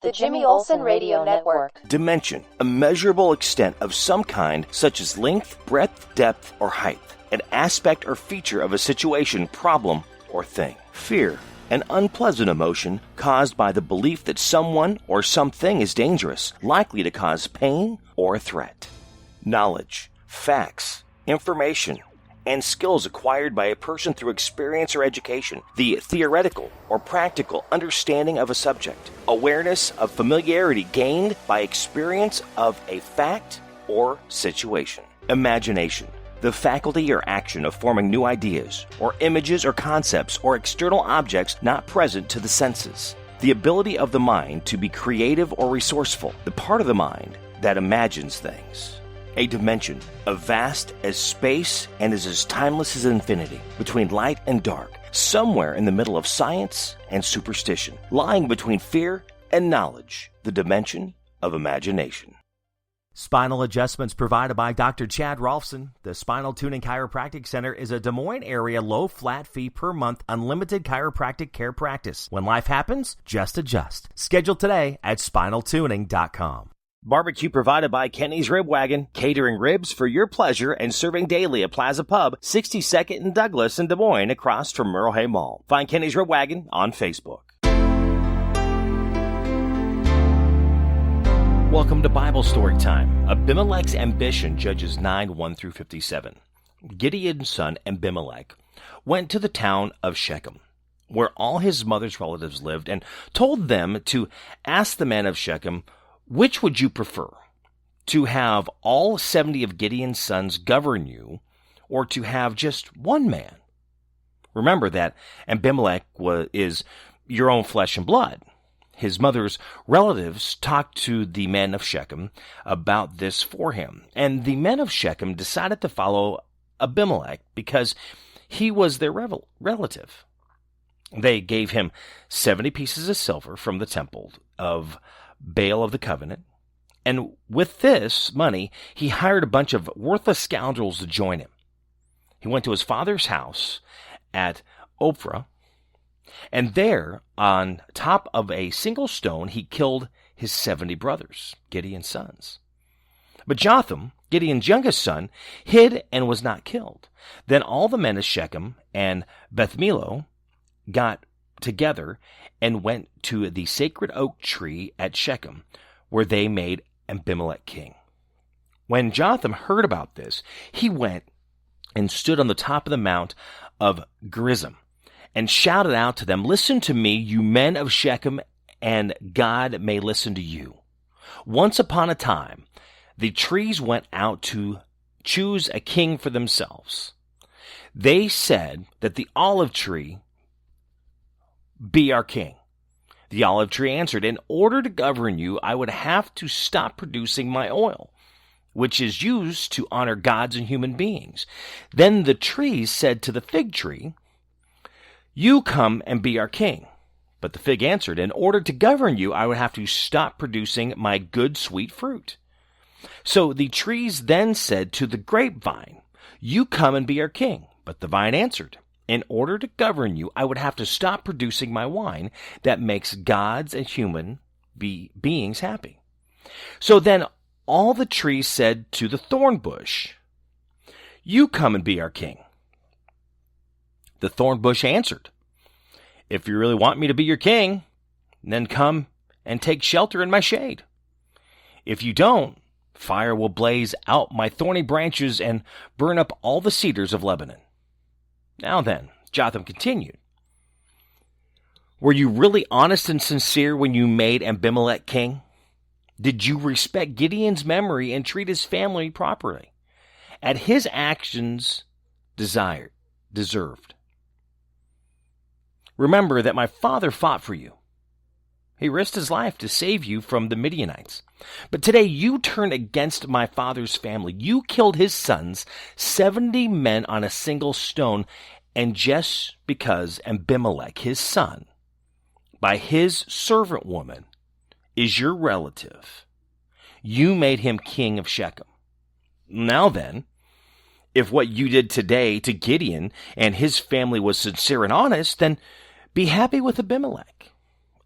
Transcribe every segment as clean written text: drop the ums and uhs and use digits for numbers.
The Jimmy Olsen Radio Network. Dimension, a measurable extent of some kind, such as length, breadth, depth, or height. An aspect or feature of a situation, problem, or thing. Fear, an unpleasant emotion caused by the belief that someone or something is dangerous, likely to cause pain or a threat. Knowledge, facts, information, and skills acquired by a person through experience or education, the theoretical or practical understanding of a subject, awareness of familiarity gained by experience of a fact or situation. Imagination, the faculty or action of forming new ideas, or images or concepts or external objects not present to the senses. The ability of the mind to be creative or resourceful, the part of the mind that imagines things. A dimension, as vast as space and is as timeless as infinity, between light and dark, somewhere in the middle of science and superstition, lying between fear and knowledge, the dimension of imagination. Spinal adjustments provided by Dr. Chad Rolfson. The Spinal Tuning Chiropractic Center is a Des Moines area low flat fee per month unlimited chiropractic care practice. When life happens, just adjust. Schedule today at spinaltuning.com. Barbecue provided by Kenny's Rib Wagon, catering ribs for your pleasure and serving daily at Plaza Pub, 62nd and Douglas in Des Moines, across from Merle Hay Mall. Find Kenny's Rib Wagon on Facebook. Welcome to Bible Story Time. Abimelech's ambition, Judges 9:1-57. Gideon's son Abimelech went to the town of Shechem, where all his mother's relatives lived, and told them to ask the men of Shechem, "Which would you prefer, to have all 70 of Gideon's sons govern you, or to have just one man?" Remember that Abimelech is your own flesh and blood. His mother's relatives talked to the men of Shechem about this for him, and the men of Shechem decided to follow Abimelech because he was their relative. They gave him 70 pieces of silver from the temple of Baal of the Covenant, and with this money, he hired a bunch of worthless scoundrels to join him. He went to his father's house at Ophrah, and there, on top of a single stone, he killed his 70 brothers, Gideon's sons. But Jotham, Gideon's youngest son, hid and was not killed. Then all the men of Shechem and Beth-Millo got together and went to the sacred oak tree at Shechem, where they made Abimelech king. When Jotham heard about this, he went and stood on the top of the mount of Gerizim, and shouted out to them, "Listen to me, you men of Shechem, and God may listen to you. Once upon a time, the trees went out to choose a king for themselves. They said that the olive tree be our king. The olive tree answered, 'In order to govern you, I would have to stop producing my oil, which is used to honor gods and human beings.' Then the trees said to the fig tree, 'You come and be our king.' But the fig answered, 'In order to govern you, I would have to stop producing my good sweet fruit.' So the trees then said to the grapevine, 'You come and be our king.' But the vine answered, 'In order to govern you, I would have to stop producing my wine that makes gods and human beings happy.' So then all the trees said to the thorn bush, 'You come and be our king.' The thorn bush answered, 'If you really want me to be your king, then come and take shelter in my shade. If you don't, fire will blaze out my thorny branches and burn up all the cedars of Lebanon.' Now then," Jotham continued, "were you really honest and sincere when you made Abimelech king? Did you respect Gideon's memory and treat his family properly, as his actions deserved? Remember that my father fought for you. He risked his life to save you from the Midianites. But today you turned against my father's family. You killed his sons, 70 men on a single stone, and just because Abimelech, his son, by his servant woman, is your relative, you made him king of Shechem. Now then, if what you did today to Gideon and his family was sincere and honest, then be happy with Abimelech,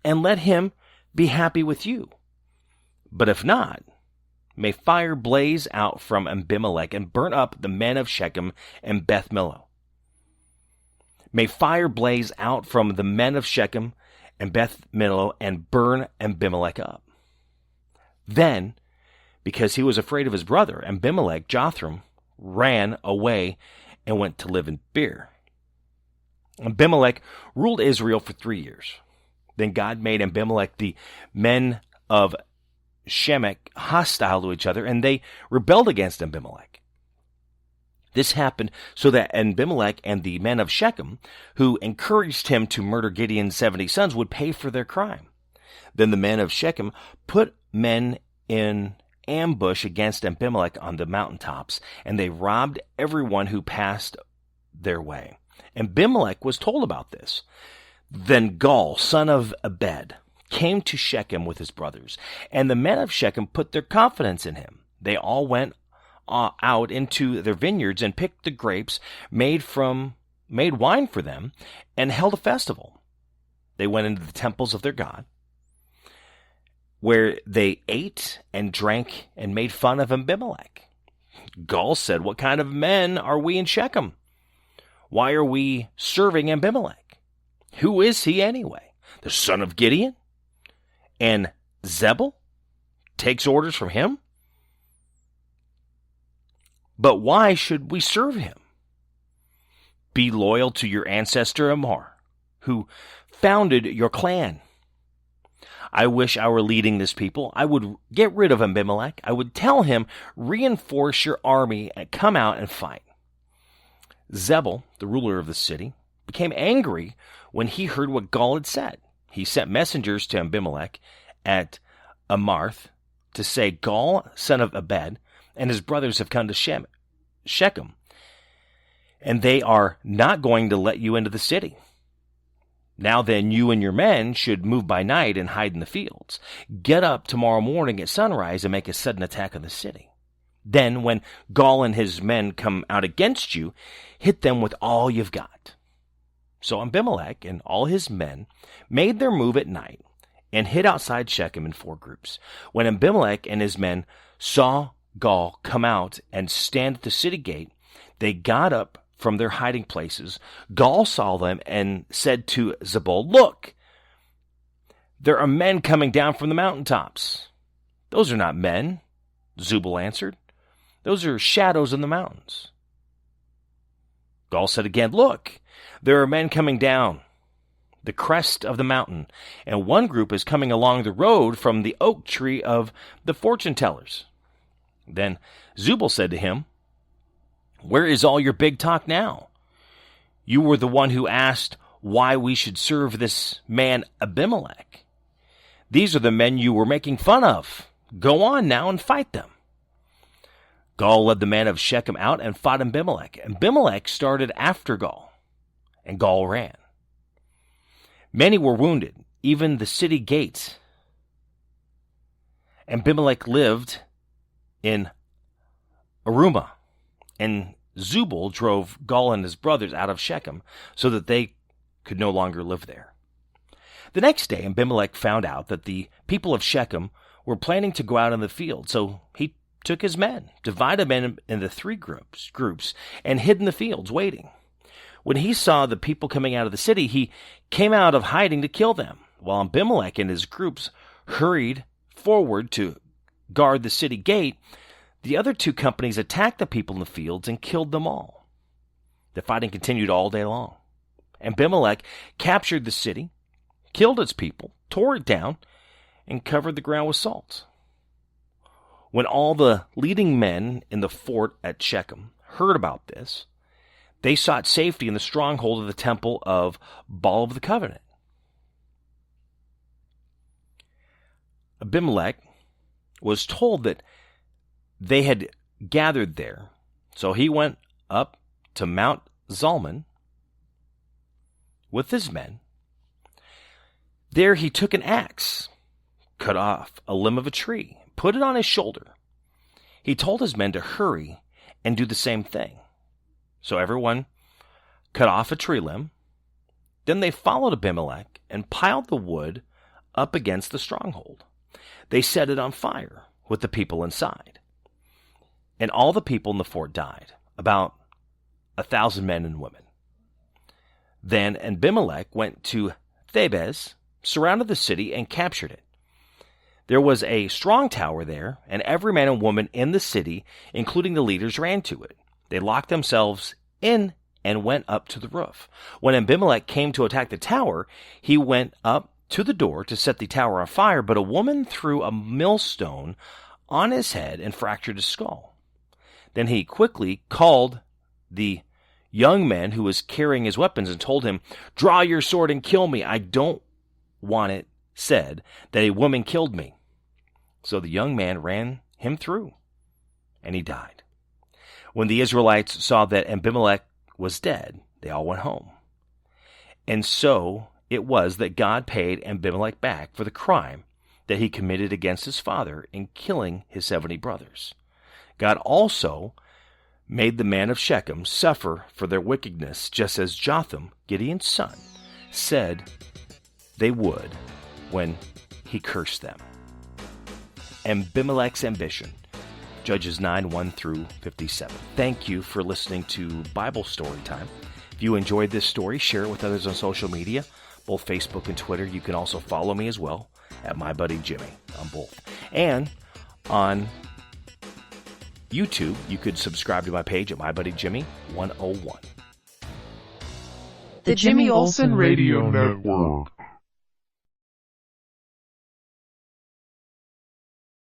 and let him be happy with you. But if not, may fire blaze out from Abimelech and burn up the men of Shechem and Beth Millo. May fire blaze out from the men of Shechem and Beth Millo and burn Abimelech up. Then, because he was afraid of his brother, Abimelech, Jotham, ran away and went to live in Beer. Abimelech ruled Israel for 3 years. Then God made Abimelech the men of Shechem hostile to each other, and they rebelled against Abimelech. This happened so that Abimelech and the men of Shechem, who encouraged him to murder Gideon's 70 sons, would pay for their crime. Then the men of Shechem put men in ambush against Abimelech on the mountaintops, and they robbed everyone who passed their way. Abimelech was told about this. Then Gaal, son of Ebed, came to Shechem with his brothers, and the men of Shechem put their confidence in him. They all went out into their vineyards and picked the grapes, made wine for them, and held a festival. They went into the temples of their God, where they ate and drank and made fun of Abimelech. Gaal said, "What kind of men are we in Shechem? Why are we serving Abimelech? Who is he anyway? The son of Gideon? And Zebul takes orders from him? But why should we serve him? Be loyal to your ancestor Amor, who founded your clan. I wish I were leading this people. I would get rid of Abimelech. I would tell him, reinforce your army and come out and fight." Zebul, the ruler of the city, became angry when he heard what Gaal had said. He sent messengers to Abimelech at Amarth to say, "Gaal, son of Ebed, and his brothers have come to Shechem, and they are not going to let you into the city. Now then, you and your men should move by night and hide in the fields. Get up tomorrow morning at sunrise and make a sudden attack on the city. Then, when Gaal and his men come out against you, hit them with all you've got." So Abimelech and all his men made their move at night and hid outside Shechem in 4 groups. When Abimelech and his men saw Gaal come out and stand at the city gate, they got up from their hiding places. Gaal saw them and said to Zebul, "Look, there are men coming down from the mountaintops." "Those are not men," Zebul answered. "Those are shadows in the mountains." Gaal said again, "Look, there are men coming down the crest of the mountain, and one group is coming along the road from the oak tree of the fortune tellers." Then Zebul said to him, "Where is all your big talk now? You were the one who asked why we should serve this man Abimelech. These are the men you were making fun of. Go on now and fight them." Gaal led the men of Shechem out and fought Abimelech. Abimelech started after Gaal, and Gaal ran. Many were wounded, even the city gates. Abimelech lived in Arumah, and Zebul drove Gaal and his brothers out of Shechem so that they could no longer live there. The next day, Abimelech found out that the people of Shechem were planning to go out in the field, so he took his men, divided them into 3 groups, and hid in the fields, waiting. When he saw the people coming out of the city, he came out of hiding to kill them, while Abimelech and his groups hurried forward to guard the city gate. The other 2 companies attacked the people in the fields and killed them all. The fighting continued all day long. Abimelech captured the city, killed its people, tore it down, and covered the ground with salt. When all the leading men in the fort at Shechem heard about this, they sought safety in the stronghold of the temple of Baal of the Covenant. Abimelech was told that they had gathered there, so he went up to Mount Zalmon with his men. There he took an axe, cut off a limb of a tree, put it on his shoulder. He told his men to hurry and do the same thing. So everyone cut off a tree limb. Then they followed Abimelech and piled the wood up against the stronghold. They set it on fire with the people inside. And all the people in the fort died, about 1,000 men and women. Then Abimelech went to Thebez, surrounded the city, and captured it. There was a strong tower there, and every man and woman in the city, including the leaders, ran to it. They locked themselves in and went up to the roof. When Abimelech came to attack the tower, he went up to the door to set the tower on fire, but a woman threw a millstone on his head and fractured his skull. Then he quickly called the young man who was carrying his weapons and told him, "Draw your sword and kill me. I don't want it said that a woman killed me." So the young man ran him through, and he died. When the Israelites saw that Abimelech was dead, they all went home. And so it was that God paid Abimelech back for the crime that he committed against his father in killing his 70 brothers. God also made the men of Shechem suffer for their wickedness, just as Jotham, Gideon's son, said they would when he cursed them. Abimelech's ambition. Judges 9, 1 through 57. Thank you for listening to Bible Storytime. If you enjoyed this story, share it with others on social media, both Facebook and Twitter. You can also follow me as well at My Buddy Jimmy on both. And on YouTube, you could subscribe to my page at My Buddy Jimmy 101. The Jimmy Olsen Radio Network.